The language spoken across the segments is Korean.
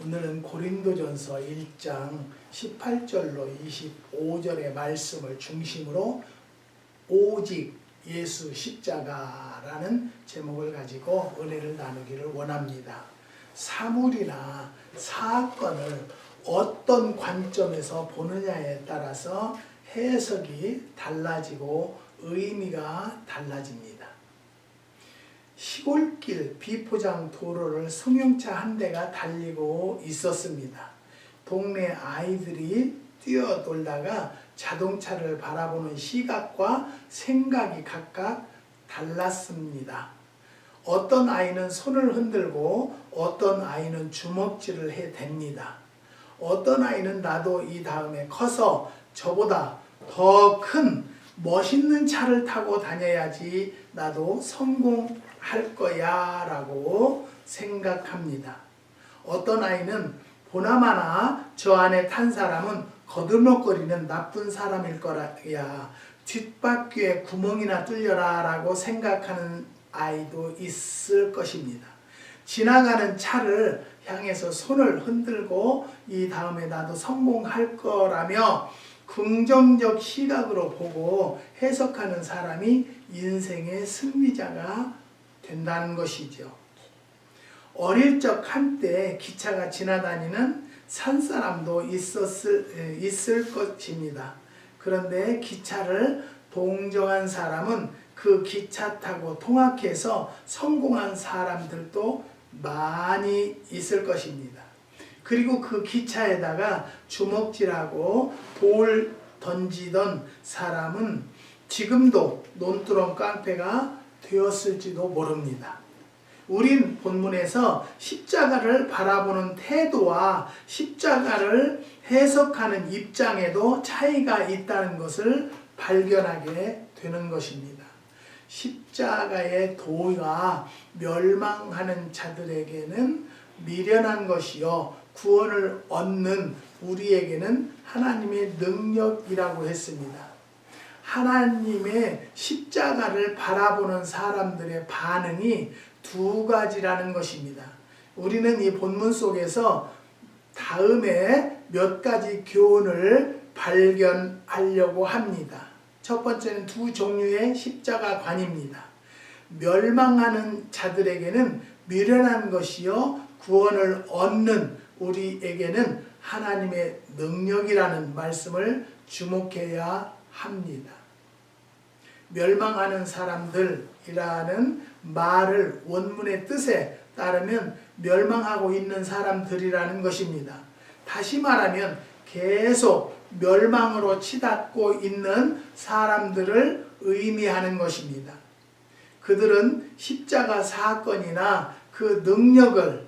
오늘은 고린도전서 1장 18절로 25절의 말씀을 중심으로 오직 예수 십자가라는 제목을 가지고 은혜를 나누기를 원합니다. 사물이나 사건을 어떤 관점에서 보느냐에 따라서 해석이 달라지고 의미가 달라집니다. 시골길 비포장 도로를 승용차 한 대가 달리고 있었습니다. 동네 아이들이 뛰어놀다가 자동차를 바라보는 시각과 생각이 각각 달랐습니다. 어떤 아이는 손을 흔들고 어떤 아이는 주먹질을 해댑니다. 어떤 아이는 나도 이 다음에 커서 저보다 더 큰 멋있는 차를 타고 다녀야지 나도 성공할 거야 라고 생각합니다. 어떤 아이는 보나마나 저 안에 탄 사람은 거들먹거리는 나쁜 사람일 거야, 뒷바퀴에 구멍이나 뚫려라 라고 생각하는 아이도 있을 것입니다. 지나가는 차를 향해서 손을 흔들고 이 다음에 나도 성공할 거라며 긍정적 시각으로 보고 해석하는 사람이 인생의 승리자가 된다는 것이죠. 어릴 적 한때 기차가 지나다니는 산사람도 있을 것입니다. 그런데 기차를 동정한 사람은 그 기차 타고 통학해서 성공한 사람들도 많이 있을 것입니다. 그리고 그 기차에다가 주먹질하고 돌 던지던 사람은 지금도 논두렁 깡패가 되었을지도 모릅니다. 우린 본문에서 십자가를 바라보는 태도와 십자가를 해석하는 입장에도 차이가 있다는 것을 발견하게 되는 것입니다. 십자가의 도가 멸망하는 자들에게는 미련한 것이요 구원을 얻는 우리에게는 하나님의 능력이라고 했습니다. 하나님의 십자가를 바라보는 사람들의 반응이 두 가지라는 것입니다. 우리는 이 본문 속에서 다음에 몇 가지 교훈을 발견하려고 합니다. 첫 번째는 두 종류의 십자가관입니다. 멸망하는 자들에게는 미련한 것이요 구원을 얻는 우리에게는 하나님의 능력이라는 말씀을 주목해야 합니다. 멸망하는 사람들이라는 말을 원문의 뜻에 따르면 멸망하고 있는 사람들이라는 것입니다. 다시 말하면 계속 멸망으로 치닫고 있는 사람들을 의미하는 것입니다. 그들은 십자가 사건이나 그 능력을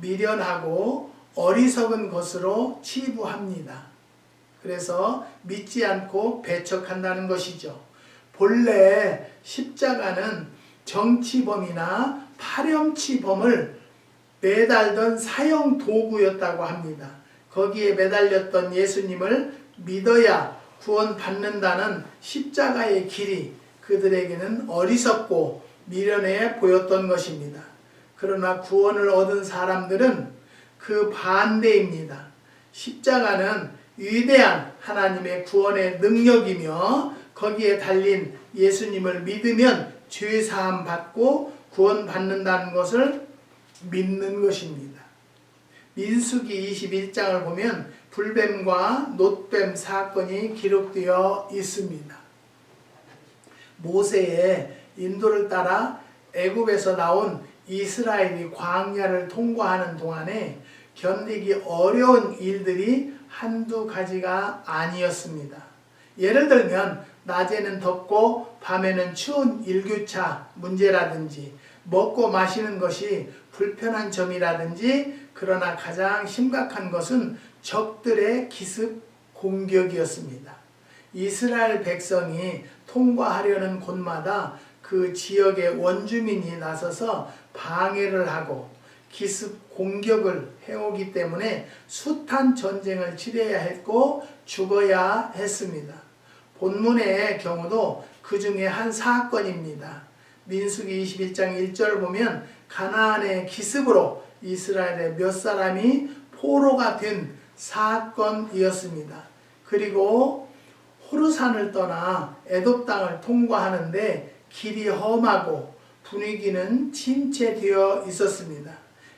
미련하고 어리석은 것으로 치부합니다. 그래서 믿지 않고 배척한다는 것이죠. 본래 십자가는 정치범이나 파렴치범을 매달던 사형 도구였다고 합니다. 거기에 매달렸던 예수님을 믿어야 구원받는다는 십자가의 길이 그들에게는 어리석고 미련해 보였던 것입니다. 그러나 구원을 얻은 사람들은 그 반대입니다. 십자가는 위대한 하나님의 구원의 능력이며 거기에 달린 예수님을 믿으면 죄사함 받고 구원받는다는 것을 믿는 것입니다. 민수기 21장을 보면 불뱀과 놋뱀 사건이 기록되어 있습니다. 모세의 인도를 따라 애굽에서 나온 이스라엘이 광야를 통과하는 동안에 견디기 어려운 일들이 한두 가지가 아니었습니다. 예를 들면 낮에는 덥고 밤에는 추운 일교차 문제라든지 먹고 마시는 것이 불편한 점이라든지 그러나 가장 심각한 것은 적들의 기습 공격이었습니다. 이스라엘 백성이 통과하려는 곳마다 그 지역의 원주민이 나서서 방해를 하고 기습 공격을 해오기 때문에 숱한 전쟁을 치러야 했고 죽어야 했습니다. 본문의 경우도 그 중에 한 사건입니다. 민수기 21장 1절 보면 가나안의 기습으로 이스라엘의 몇 사람이 포로가 된 사건이었습니다. 그리고 호르산을 떠나 에돔 땅을 통과하는데 길이 험하고 분위기는 침체되어 있었습니다.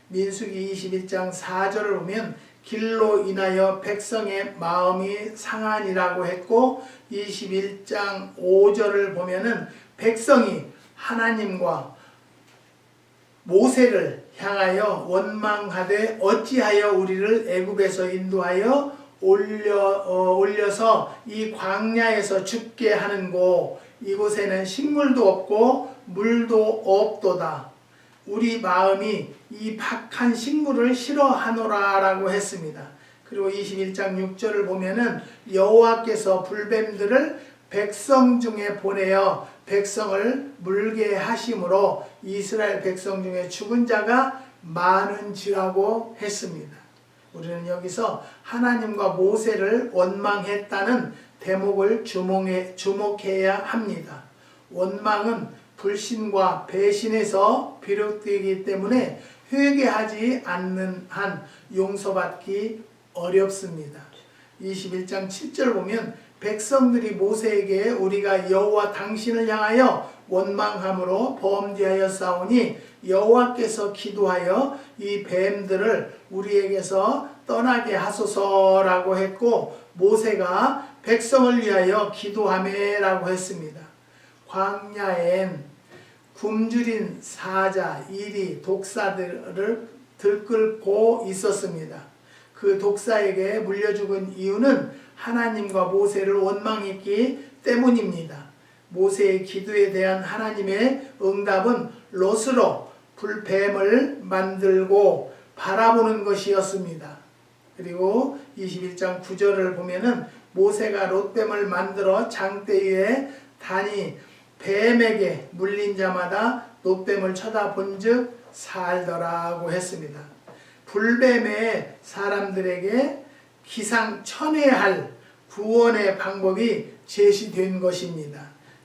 민수기 21장 4절을 보면 길로 인하여 백성의 마음이 상하니라고 했고 21장 5절을 보면은 백성이 하나님과 모세를 향하여 원망하되 어찌하여 우리를 애굽에서 인도하여 올려서 이 광야에서 죽게 하는고 이곳에는 식물도 없고 물도 없도다. 우리 마음이 이 박한 식물을 싫어하노라 라고 했습니다. 그리고 21장 6절을 보면은 여호와께서 불뱀들을 백성 중에 보내어 백성을 물게 하심으로 이스라엘 백성 중에 죽은 자가 많은지라고 했습니다. 우리는 여기서 하나님과 모세를 원망했다는 대목을 주목해야 합니다. 원망은 불신과 배신에서 비롯되기 때문에 회개하지 않는 한 용서받기 어렵습니다. 21장 7절 보면 백성들이 모세에게 우리가 여호와 당신을 향하여 원망함으로 범죄하여 싸우니 여호와께서 기도하여 이 뱀들을 우리에게서 떠나게 하소서라고 했고 모세가 백성을 위하여 기도하매라고 했습니다. 광야엔 굶주린 사자, 이리, 독사들을 들끓고 있었습니다. 그 독사에게 물려 죽은 이유는 하나님과 모세를 원망했기 때문입니다. 모세의 기도에 대한 하나님의 응답은 롯으로 불뱀을 만들고 바라보는 것이었습니다. 그리고 21장 9절을 보면은 모세가 롯뱀을 만들어 장대 위에 다니 뱀에게 물린 자마다 롯뱀을 쳐다본 즉 살더라고 했습니다. 불뱀의 사람들에게 기상천외할 구원의 방법이 제시된 것입니다.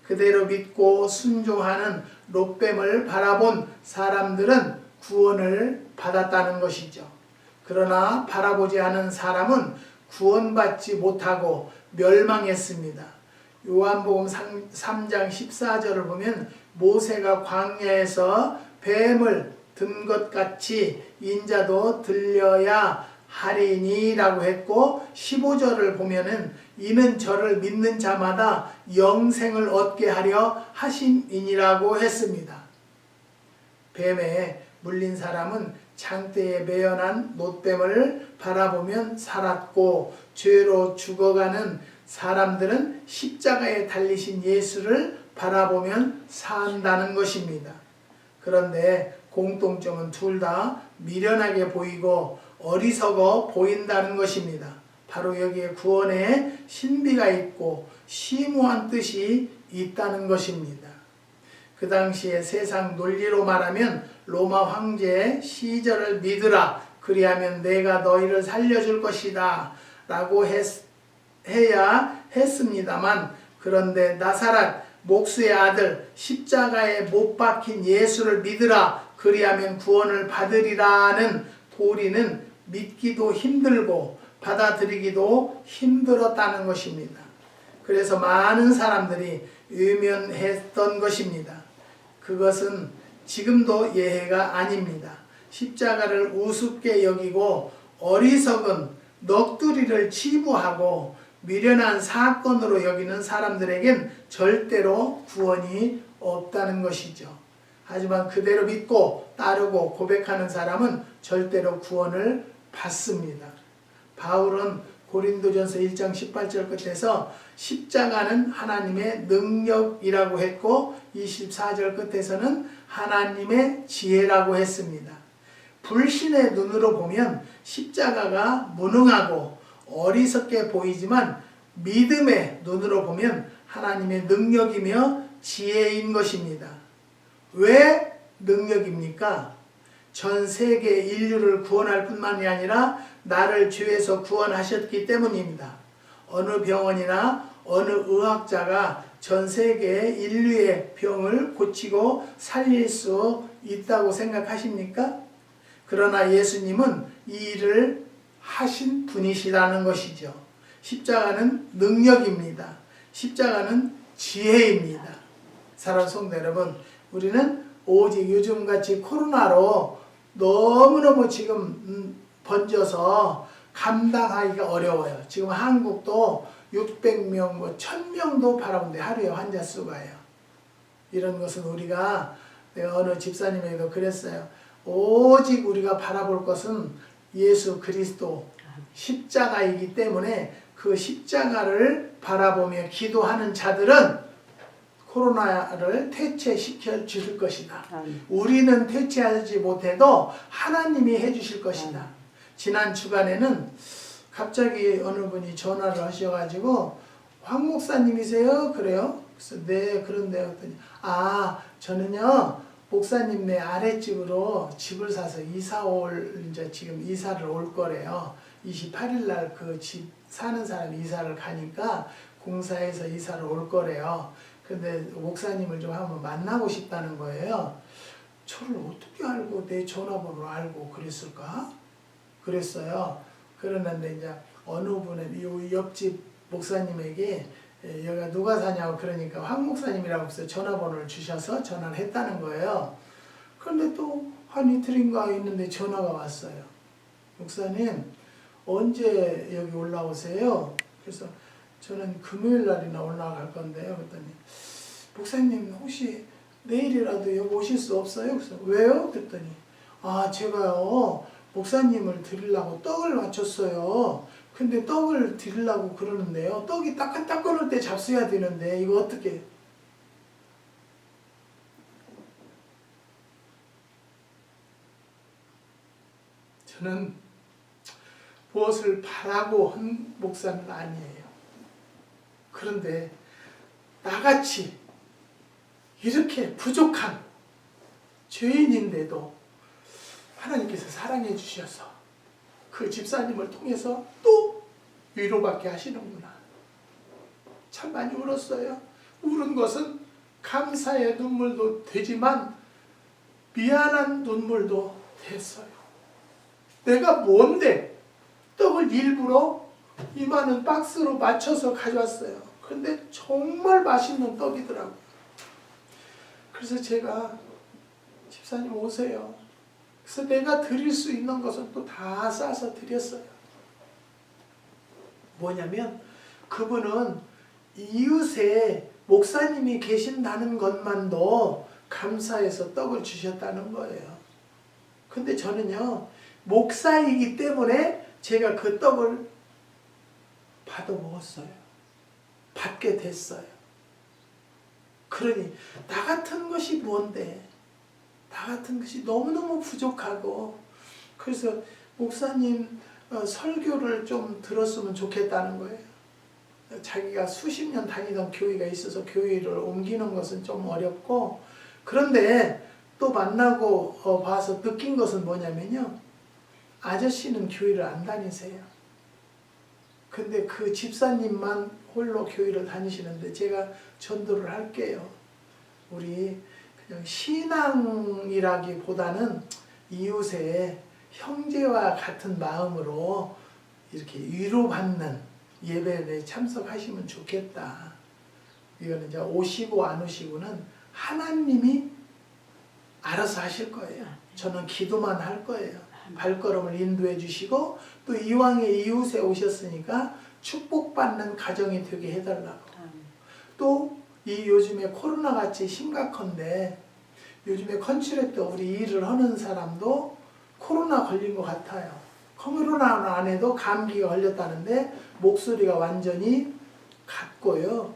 그대로 믿고 순종하는 롯뱀을 바라본 사람들은 구원을 받았다는 것이죠. 그러나 바라보지 않은 사람은 구원받지 못하고 멸망했습니다. 요한복음 3장 14절을 보면 모세가 광야에서 뱀을 든 것 같이 인자도 들려야 하리니라고 했고 15절을 보면은 이는 저를 믿는 자마다 영생을 얻게 하려 하심이니라고 했습니다. 뱀에 물린 사람은 장대에 매여난 놋뱀을 바라보면 살았고 죄로 죽어가는 사람들은 십자가에 달리신 예수를 바라보면 산다는 것입니다. 그런데 공통점은 둘 다 미련하게 보이고 어리석어 보인다는 것입니다. 바로 여기에 구원의 신비가 있고 심오한 뜻이 있다는 것입니다. 그 당시에 세상 논리로 말하면 로마 황제의 시절을 믿으라 그리하면 내가 너희를 살려줄 것이다 라고 해야 했습니다만 그런데 나사렛 목수의 아들 십자가에 못 박힌 예수를 믿으라 그리하면 구원을 받으리라는 도리는 믿기도 힘들고 받아들이기도 힘들었다는 것입니다. 그래서 많은 사람들이 외면했던 것입니다. 그것은 지금도 예외가 아닙니다. 십자가를 우습게 여기고 어리석은 넋두리를 치부하고 미련한 사건으로 여기는 사람들에겐 절대로 구원이 없다는 것이죠. 하지만 그대로 믿고 따르고 고백하는 사람은 절대로 구원을 받습니다. 바울은 고린도전서 1장 18절 끝에서 십자가는 하나님의 능력이라고 했고 24절 끝에서는 하나님의 지혜라고 했습니다. 불신의 눈으로 보면 십자가가 무능하고 어리석게 보이지만 믿음의 눈으로 보면 하나님의 능력이며 지혜인 것입니다. 왜 능력입니까? 전 세계 인류를 구원할 뿐만이 아니라 나를 죄에서 구원하셨기 때문입니다. 어느 병원이나 어느 의학자가 전 세계 인류의 병을 고치고 살릴 수 있다고 생각하십니까? 그러나 예수님은 이 일을 하신 분이시라는 것이죠. 십자가는 능력입니다. 십자가는 지혜입니다. 사랑하는 성도 여러분, 우리는 오직 요즘같이 코로나로 너무너무 지금 번져서 감당하기가 어려워요. 지금 한국도 600명, 1000명도 바라본데 하루에 환자 수가요. 이런 것은 우리가, 내가 어느 집사님에게도 그랬어요. 오직 우리가 바라볼 것은 예수 그리스도 십자가이기 때문에 그 십자가를 바라보며 기도하는 자들은 코로나를 퇴치시켜 줄 것이다. 우리는 퇴치하지 못해도 하나님이 해주실 것이다. 지난 주간에는 갑자기 어느 분이 전화를 하셔가지고 황 목사님이세요? 그래요? 그래서 네 그런데요. 그랬더니 저는요 목사님네 아랫집으로 집을 사서 이제 지금 이사를 올 거래요. 28일 날 그 집 사는 사람이 이사를 가니까 공사해서 이사를 올 거래요. 근데 목사님을 좀 한번 만나고 싶다는 거예요. 저를 어떻게 알고 내 전화번호를 알고 그랬을까? 그랬어요. 그러는데 이제 어느 분은 이 옆집 목사님에게 여기가 누가 사냐고 그러니까 황 목사님이라고 해서 전화번호를 주셔서 전화를 했다는 거예요. 그런데 또 한 이틀인가 있는데 전화가 왔어요. 목사님 언제 여기 올라오세요? 그래서 저는 금요일 날이나 올라갈 건데요. 그랬더니 목사님 혹시 내일이라도 여기 오실 수 없어요? 그래서 왜요? 그랬더니 제가요 목사님을 드리려고 떡을 맞췄어요. 근데 떡을 드리려고 그러는데요. 떡이 따끈따끈할 때 잡숴야 되는데 이거 어떻게? 저는 무엇을 바라고 한 목사는 아니에요. 그런데 나같이 이렇게 부족한 죄인인데도 하나님께서 사랑해 주셔서 그 집사님을 통해서 또 위로받게 하시는구나. 참 많이 울었어요. 울은 것은 감사의 눈물도 되지만 미안한 눈물도 됐어요. 내가 뭔데 떡을 일부러 이만한 박스로 맞춰서 가져왔어요. 그런데 정말 맛있는 떡이더라고요. 그래서 제가 집사님 오세요. 그래서 내가 드릴 수 있는 것은 또 다 싸서 드렸어요. 뭐냐면 그분은 이웃에 목사님이 계신다는 것만도 감사해서 떡을 주셨다는 거예요. 근데 저는요 목사이기 때문에 제가 그 떡을 받아 먹었어요. 받게 됐어요. 그러니 나 같은 것이 뭔데? 나 같은 것이 너무너무 부족하고 그래서 목사님 설교를 좀 들었으면 좋겠다는 거예요. 자기가 수십 년 다니던 교회가 있어서 교회를 옮기는 것은 좀 어렵고 그런데 또 만나고 봐서 느낀 것은 뭐냐면요. 아저씨는 교회를 안 다니세요. 근데 그 집사님만 홀로 교회를 다니시는데 제가 전도를 할게요. 우리 그냥 신앙이라기보다는 이웃의 형제와 같은 마음으로 이렇게 위로받는 예배에 참석하시면 좋겠다. 이거는 이제 오시고 안 오시고는 하나님이 알아서 하실 거예요. 저는 기도만 할 거예요. 발걸음을 인도해 주시고 또 이왕에 이웃에 오셨으니까 축복받는 가정이 되게 해달라고. 또 이 요즘에 코로나 같이 심각한데 요즘에 컨츄레트 우리 일을 하는 사람도 코로나 걸린 것 같아요. 코로나 안에도 감기가 걸렸다는데 목소리가 완전히 갔고요.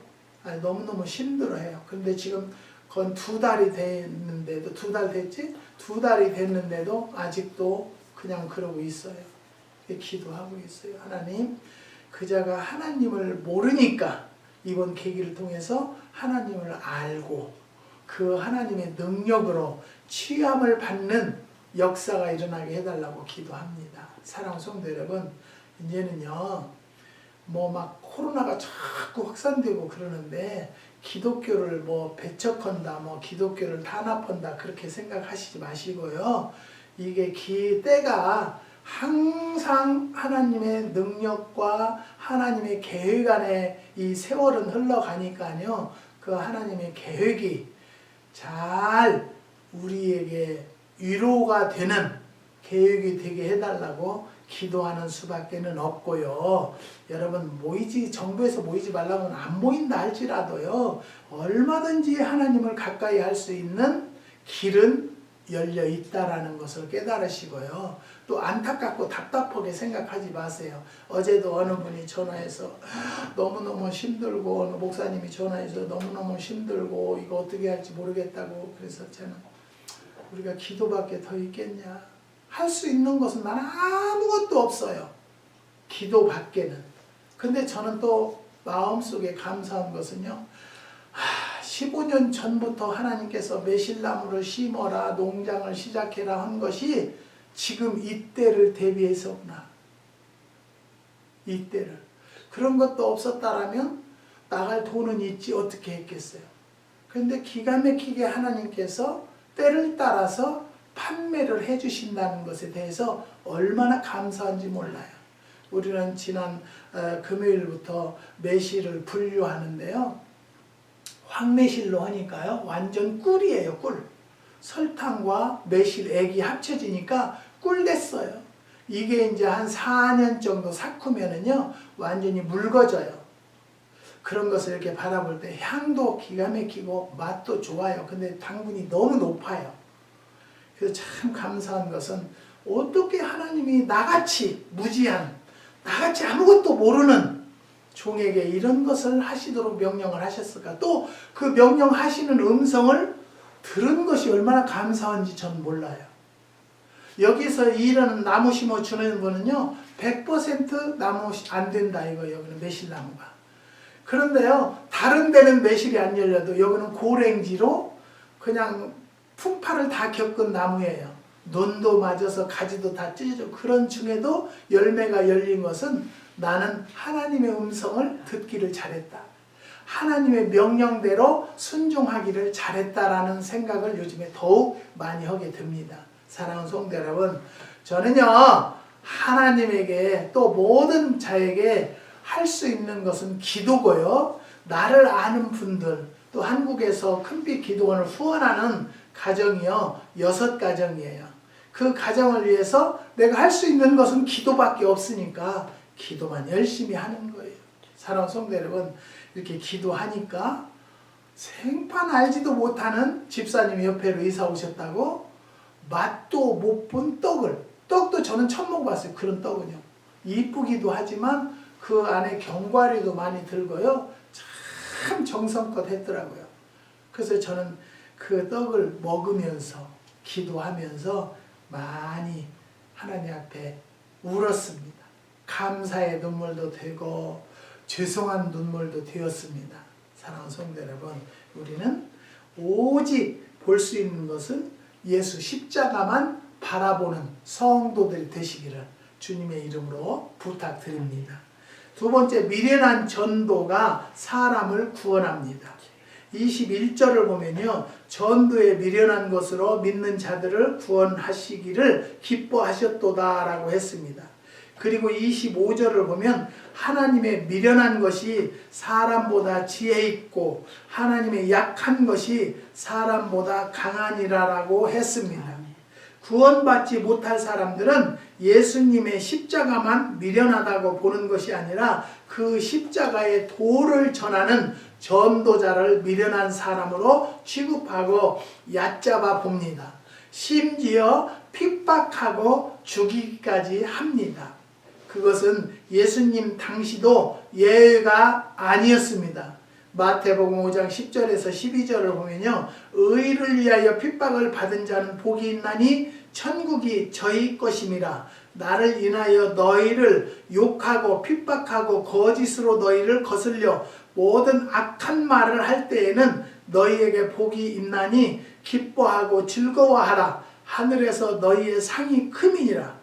너무너무 힘들어해요. 근데 지금 건 2달이 됐는데도 2달 됐지? 2달이 됐는데도 아직도 그냥 그러고 있어요. 기도하고 있어요. 하나님, 그자가 하나님을 모르니까 이번 계기를 통해서 하나님을 알고 그 하나님의 능력으로 취함을 받는 역사가 일어나게 해달라고 기도합니다. 사랑하는 성도 여러분, 이제는요 뭐 막 코로나가 자꾸 확산되고 그러는데 기독교를 뭐 배척한다, 뭐 기독교를 탄압한다 그렇게 생각하시지 마시고요. 이게 때가 항상 하나님의 능력과 하나님의 계획 안에 이 세월은 흘러가니까요. 그 하나님의 계획이 잘 우리에게 위로가 되는 계획이 되게 해달라고 기도하는 수밖에는 없고요. 여러분 정부에서 모이지 말라고는 안 모인다 할지라도요. 얼마든지 하나님을 가까이 할 수 있는 길은 열려 있다라는 것을 깨달으시고요. 또 안타깝고 답답하게 생각하지 마세요. 어제도 어느 분이 전화해서 너무너무 힘들고 어느 목사님이 전화해서 너무너무 힘들고 이거 어떻게 할지 모르겠다고 그래서 저는 우리가 기도밖에 더 있겠냐. 할 수 있는 것은 나는 아무것도 없어요. 기도밖에는. 근데 저는 또 마음속에 감사한 것은요. 15년 전부터 하나님께서 매실나무를 심어라, 농장을 시작해라 한 것이 지금 이때를 대비해서구나. 이때를. 그런 것도 없었다라면 나갈 돈은 있지 어떻게 했겠어요. 그런데 기가 막히게 하나님께서 때를 따라서 판매를 해주신다는 것에 대해서 얼마나 감사한지 몰라요. 우리는 지난 금요일부터 매실을 분류하는데요. 황매실로 하니까요. 완전 꿀이에요. 꿀. 설탕과 매실 액이 합쳐지니까 꿀 됐어요. 이게 이제 한 4년 정도 삭으면은요. 완전히 묽어져요. 그런 것을 이렇게 바라볼 때 향도 기가 막히고 맛도 좋아요. 근데 당분이 너무 높아요. 그래서 참 감사한 것은 어떻게 하나님이 나같이 무지한, 나같이 아무것도 모르는 종에게 이런 것을 하시도록 명령을 하셨을까? 또 그 명령하시는 음성을 들은 것이 얼마나 감사한지 전 몰라요. 여기서 일하는 나무 심어주는 분은요 100% 나무 안 된다 이거예요. 여기는 매실나무가. 그런데요 다른 데는 매실이 안 열려도 여기는 고랭지로 그냥 풍파를 다 겪은 나무예요. 논도 맞아서 가지도 다 찢어져. 그런 중에도 열매가 열린 것은 나는 하나님의 음성을 듣기를 잘했다. 하나님의 명령대로 순종하기를 잘했다라는 생각을 요즘에 더욱 많이 하게 됩니다. 사랑하는 성도 여러분, 저는요 하나님에게 또 모든 자에게 할 수 있는 것은 기도고요. 나를 아는 분들, 또 한국에서 큰빛 기도원을 후원하는 가정이요 6가정이에요. 그 가정을 위해서 내가 할 수 있는 것은 기도밖에 없으니까 기도만 열심히 하는 거예요. 사랑하는 성도 여러분, 이렇게 기도하니까 생판 알지도 못하는 집사님이 옆에로 이사 오셨다고 맛도 못 본 떡도 저는 처음 먹어봤어요. 그런 떡은요. 이쁘기도 하지만 그 안에 견과류도 많이 들고요. 참 정성껏 했더라고요. 그래서 저는 그 떡을 먹으면서 기도하면서 많이 하나님 앞에 울었습니다. 감사의 눈물도 되고 죄송한 눈물도 되었습니다. 사랑하는 성도 여러분, 우리는 오직 볼 수 있는 것은 예수 십자가만 바라보는 성도들이 되시기를 주님의 이름으로 부탁드립니다. 두 번째, 미련한 전도가 사람을 구원합니다. 21절을 보면요. 전도에 미련한 것으로 믿는 자들을 구원하시기를 기뻐하셨도다 라고 했습니다. 그리고 25절을 보면 하나님의 미련한 것이 사람보다 지혜 있고 하나님의 약한 것이 사람보다 강하니라라고 했습니다. 구원받지 못할 사람들은 예수님의 십자가만 미련하다고 보는 것이 아니라 그 십자가의 도를 전하는 전도자를 미련한 사람으로 취급하고 얕잡아 봅니다. 심지어 핍박하고 죽이기까지 합니다. 그것은 예수님 당시도 예외가 아니었습니다. 마태복음 5장 10절에서 12절을 보면요. 의를 위하여 핍박을 받은 자는 복이 있나니 천국이 저희 것임이라. 나를 인하여 너희를 욕하고 핍박하고 거짓으로 너희를 거슬려 모든 악한 말을 할 때에는 너희에게 복이 있나니 기뻐하고 즐거워하라. 하늘에서 너희의 상이 크미니라.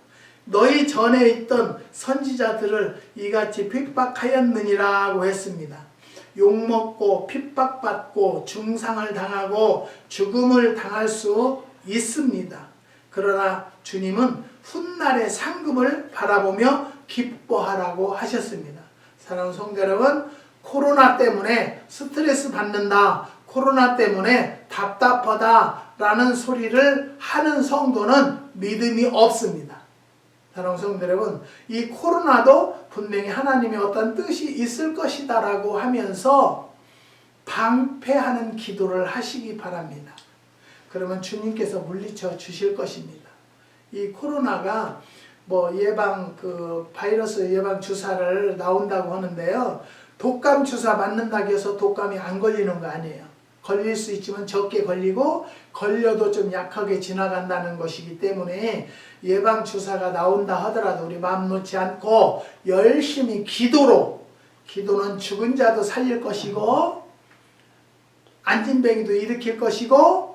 너희 전에 있던 선지자들을 이같이 핍박하였느니라고 했습니다. 욕먹고 핍박받고 중상을 당하고 죽음을 당할 수 있습니다. 그러나 주님은 훗날의 상급을 바라보며 기뻐하라고 하셨습니다. 사랑하는 성도 여러분, 코로나 때문에 스트레스 받는다, 코로나 때문에 답답하다 라는 소리를 하는 성도는 믿음이 없습니다. 사랑하는 성도 여러분, 이 코로나도 분명히 하나님의 어떤 뜻이 있을 것이다 라고 하면서 방패하는 기도를 하시기 바랍니다. 그러면 주님께서 물리쳐 주실 것입니다. 이 코로나가 바이러스 예방 주사를 나온다고 하는데요. 독감 주사 맞는다고 해서 독감이 안 걸리는 거 아니에요. 걸릴 수 있지만 적게 걸리고 걸려도 좀 약하게 지나간다는 것이기 때문에 예방 주사가 나온다 하더라도 우리 마음 놓지 않고 열심히 기도는 죽은 자도 살릴 것이고 안진뱅이도 일으킬 것이고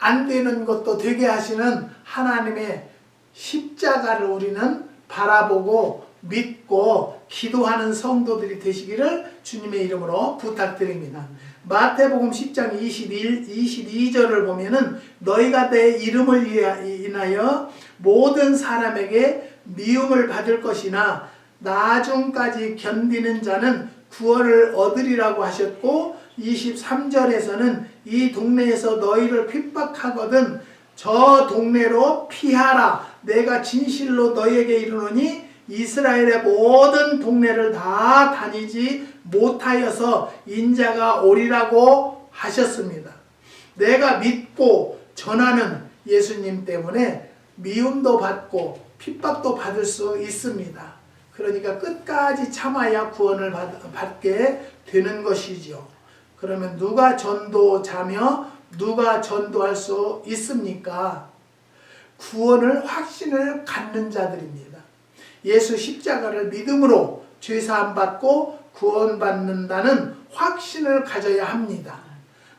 안 되는 것도 되게 하시는 하나님의 십자가를 우리는 바라보고 믿고 기도하는 성도들이 되시기를 주님의 이름으로 부탁드립니다. 마태복음 10장 22절을 보면은 너희가 내 이름을 인하여 모든 사람에게 미움을 받을 것이나 나중까지 견디는 자는 구원을 얻으리라고 하셨고 23절에서는 이 동네에서 너희를 핍박하거든 저 동네로 피하라. 내가 진실로 너희에게 이르노니 이스라엘의 모든 동네를 다 다니지 못하여서 인자가 오리라고 하셨습니다. 내가 믿고 전하는 예수님 때문에 미움도 받고 핍박도 받을 수 있습니다. 그러니까 끝까지 참아야 구원을 받게 되는 것이죠. 그러면 누가 전도자며 누가 전도할 수 있습니까? 구원을 확신을 갖는 자들입니다. 예수 십자가를 믿음으로 죄사함 받고 구원받는다는 확신을 가져야 합니다.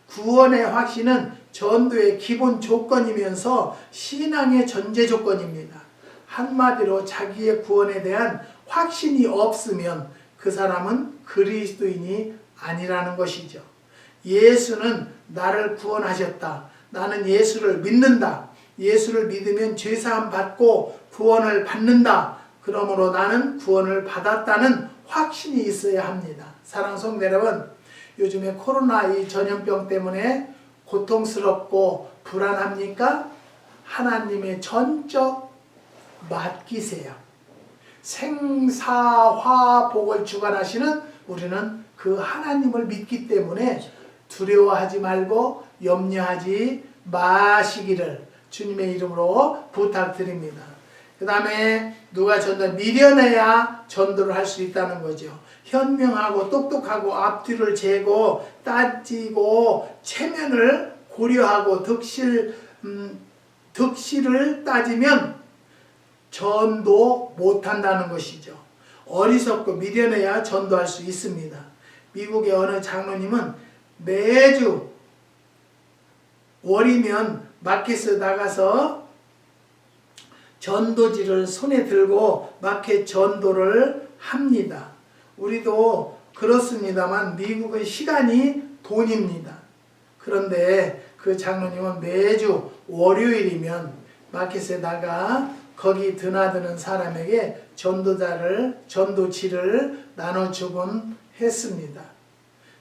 구원의 확신은 전도의 기본 조건이면서 신앙의 전제 조건입니다. 한마디로 자기의 구원에 대한 확신이 없으면 그 사람은 그리스도인이 아니라는 것이죠. 예수는 나를 구원하셨다. 나는 예수를 믿는다. 예수를 믿으면 죄사함 받고 구원을 받는다. 그러므로 나는 구원을 받았다는 확신이 있어야 합니다. 사랑하는 성도 여러분, 요즘에 코로나 이 전염병 때문에 고통스럽고 불안합니까? 하나님의 전적 맡기세요. 생사화복을 주관하시는 우리는 그 하나님을 믿기 때문에 두려워하지 말고 염려하지 마시기를 주님의 이름으로 부탁드립니다. 그 다음에 누가 미련해야 전도를 할 수 있다는 거죠. 현명하고 똑똑하고 앞뒤를 재고 따지고 체면을 고려하고 득실을 따지면 전도 못한다는 것이죠. 어리석고 미련해야 전도할 수 있습니다. 미국의 어느 장로님은 매주 월이면 마켓에 나가서 전도지를 손에 들고 마켓 전도를 합니다. 우리도 그렇습니다만 미국의 시간이 돈입니다. 그런데 그 장로님은 매주 월요일이면 마켓에 나가 거기 드나드는 사람에게 전도지를 나눠주곤 했습니다.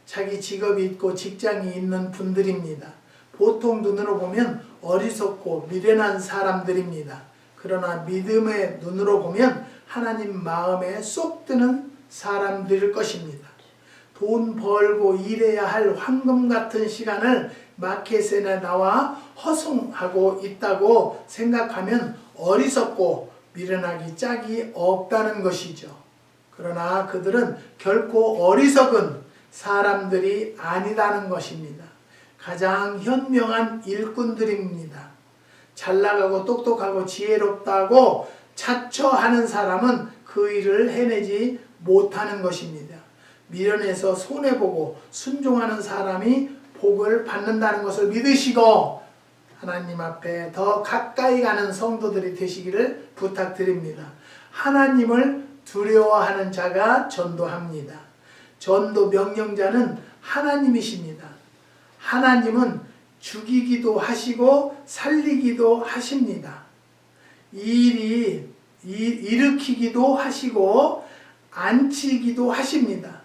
자기 직업이 있고 직장이 있는 분들입니다. 보통 눈으로 보면 어리석고 미련한 사람들입니다. 그러나 믿음의 눈으로 보면 하나님 마음에 쏙 드는 사람들일 것입니다. 돈 벌고 일해야 할 황금 같은 시간을 마켓에 나와 허송하고 있다고 생각하면 어리석고 미련하기 짝이 없다는 것이죠. 그러나 그들은 결코 어리석은 사람들이 아니다는 것입니다. 가장 현명한 일꾼들입니다. 잘나가고 똑똑하고 지혜롭다고 자처하는 사람은 그 일을 해내지 못하는 것입니다. 미련해서 손해보고 순종하는 사람이 복을 받는다는 것을 믿으시고 하나님 앞에 더 가까이 가는 성도들이 되시기를 부탁드립니다. 하나님을 두려워하는 자가 전도합니다. 전도 명령자는 하나님이십니다. 하나님은 죽이기도 하시고 살리기도 하십니다. 일으키기도 하시고 앉히기도 하십니다.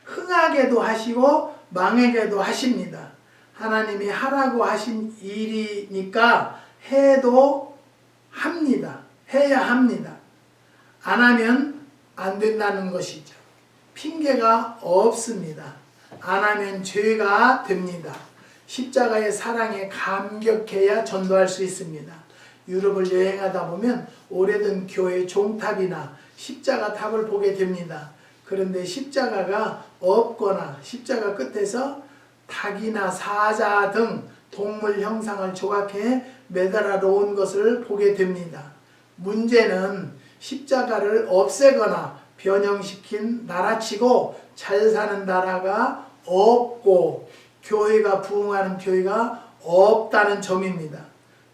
흥하게도 하시고 망하게도 하십니다. 하나님이 하라고 하신 일이니까 해도 합니다. 해야 합니다. 안 하면 안 된다는 것이죠. 핑계가 없습니다. 안 하면 죄가 됩니다. 십자가의 사랑에 감격해야 전도할 수 있습니다. 유럽을 여행하다 보면 오래된 교회 종탑이나 십자가 탑을 보게 됩니다. 그런데 십자가가 없거나 십자가 끝에서 닭이나 사자 등 동물 형상을 조각해 매달아 놓은 것을 보게 됩니다. 문제는 십자가를 없애거나 변형시킨 나라치고 잘 사는 나라가 없고 교회가 부흥하는 교회가 없다는 점입니다.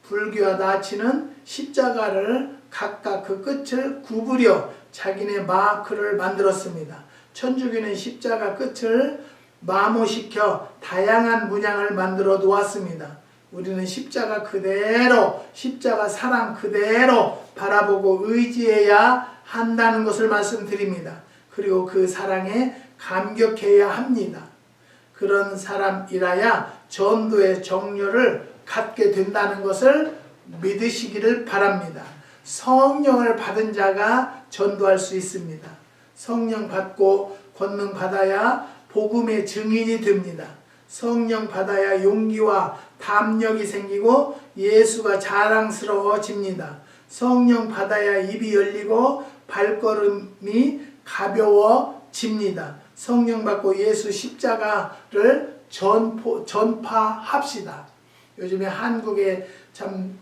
불교와 나치는 십자가를 각각 그 끝을 구부려 자기네 마크를 만들었습니다. 천주교는 십자가 끝을 마모시켜 다양한 문양을 만들어 놓았습니다. 우리는 십자가 그대로, 십자가 사랑 그대로 바라보고 의지해야 한다는 것을 말씀드립니다. 그리고 그 사랑에 감격해야 합니다. 그런 사람이라야 전도의 정료를 갖게 된다는 것을 믿으시기를 바랍니다. 성령을 받은 자가 전도할 수 있습니다. 성령 받고 권능 받아야 복음의 증인이 됩니다. 성령 받아야 용기와 담력이 생기고 예수가 자랑스러워집니다. 성령 받아야 입이 열리고 발걸음이 가벼워집니다. 성령 받고 예수 십자가를 전파합시다. 요즘에 한국에 참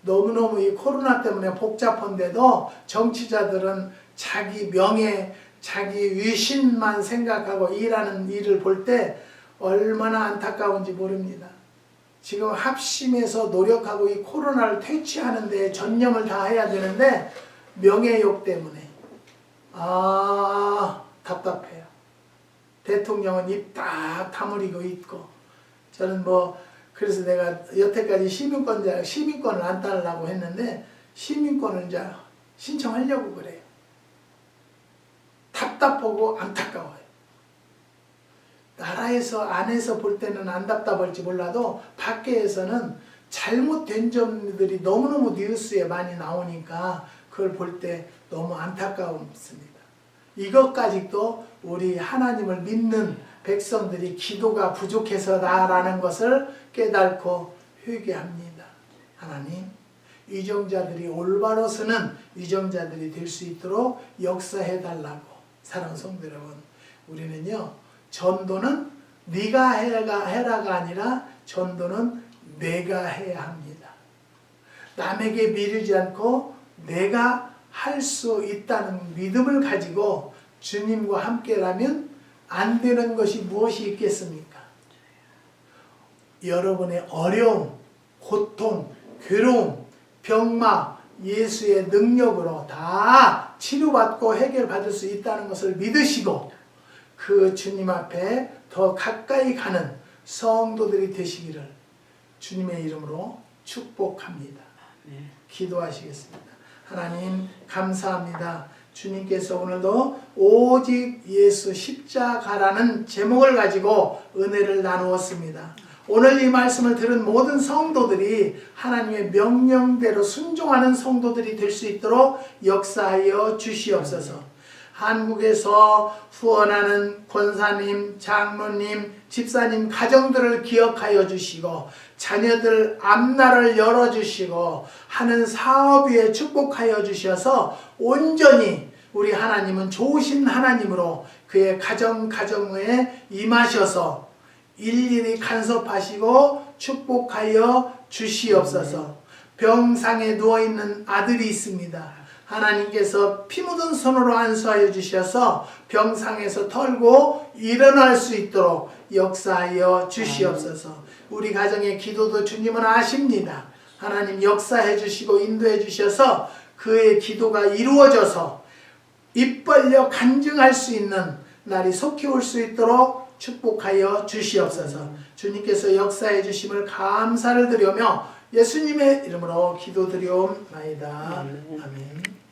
너무너무 이 코로나 때문에 복잡한데도 정치자들은 자기 명예, 자기 위신만 생각하고 일하는 일을 볼 때 얼마나 안타까운지 모릅니다. 지금 합심해서 노력하고 이 코로나를 퇴치하는 데 전념을 다해야 되는데 명예욕 때문에 답답해요. 대통령은 입 딱 다물이고 있고 저는 그래서 내가 여태까지 시민권을 안 따르려고 했는데 시민권을 이제 신청하려고 그래요. 답답하고 안타까워요. 나라에서 안에서 볼 때는 안 답답할지 몰라도 밖에서는 잘못된 점들이 너무너무 뉴스에 많이 나오니까 그걸 볼 때 너무 안타까웠습니다. 이것까지도 우리 하나님을 믿는 백성들이 기도가 부족해서다라는 것을 깨닫고 회개합니다. 하나님, 위정자들이 올바로 서는 위정자들이 될 수 있도록 역사해달라고. 사랑하는 성도 여러분, 우리는요 전도는 네가 해라가 아니라 전도는 내가 해야 합니다. 남에게 미루지 않고 내가 할 수 있다는 믿음을 가지고 주님과 함께라면 안 되는 것이 무엇이 있겠습니까? 여러분의 어려움, 고통, 괴로움, 병마, 예수의 능력으로 다 치료받고 해결받을 수 있다는 것을 믿으시고 그 주님 앞에 더 가까이 가는 성도들이 되시기를 주님의 이름으로 축복합니다. 기도하시겠습니다. 하나님 감사합니다. 주님께서 오늘도 오직 예수 십자가라는 제목을 가지고 은혜를 나누었습니다. 오늘 이 말씀을 들은 모든 성도들이 하나님의 명령대로 순종하는 성도들이 될 수 있도록 역사하여 주시옵소서. 한국에서 후원하는 권사님, 장로님, 집사님 가정들을 기억하여 주시고 자녀들 앞날을 열어주시고 하는 사업 위에 축복하여 주셔서 온전히 우리 하나님은 좋으신 하나님으로 그의 가정에 임하셔서 일일이 간섭하시고 축복하여 주시옵소서. 병상에 누워있는 아들이 있습니다. 하나님께서 피 묻은 손으로 안수하여 주셔서 병상에서 털고 일어날 수 있도록 역사하여 주시옵소서. 우리 가정의 기도도 주님은 아십니다. 하나님 역사해 주시고 인도해 주셔서 그의 기도가 이루어져서 입 벌려 간증할 수 있는 날이 속히 올 수 있도록 축복하여 주시옵소서. 주님께서 역사해 주심을 감사를 드리며 예수님의 이름으로 기도드리옵나이다. 아멘. 아멘.